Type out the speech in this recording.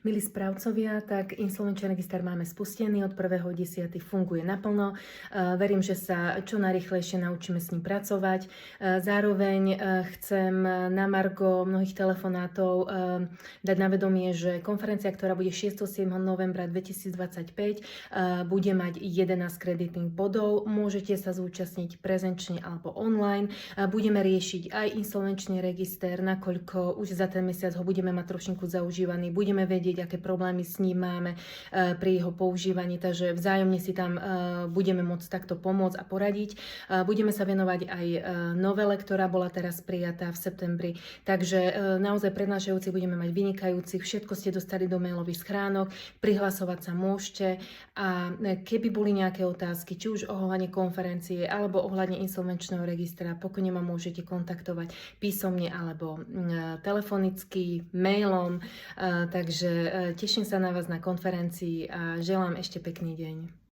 Milí správcovia, tak insolvenčný register máme spustený, od 1.10. funguje naplno. Verím, že sa čo najrýchlejšie naučíme s ním pracovať. Zároveň chcem na margo mnohých telefonátov dať na vedomie, že konferencia, ktorá bude 6. 7. novembra 2025, bude mať 11 kreditných bodov. Môžete sa zúčastniť prezenčne alebo online. Budeme riešiť aj insolvenčný register, nakoľko už za ten mesiac ho budeme mať trošinku zaužívaný. Budeme vedieť, aké problémy s ním máme pri jeho používaní, takže vzájomne si tam budeme môcť takto pomôcť a poradiť. Budeme sa venovať aj novele, ktorá bola teraz prijatá v septembri, takže naozaj prednášajúci budeme mať vynikajúcich, všetko ste dostali do mailových schránok, prihlasovať sa môžete a keby boli nejaké otázky, či už ohľadne konferencie alebo ohľadne insolvenčného registra, pokojne ma môžete kontaktovať písomne alebo telefonicky, mailom, takže teším sa na vás na konferencii a želám ešte pekný deň.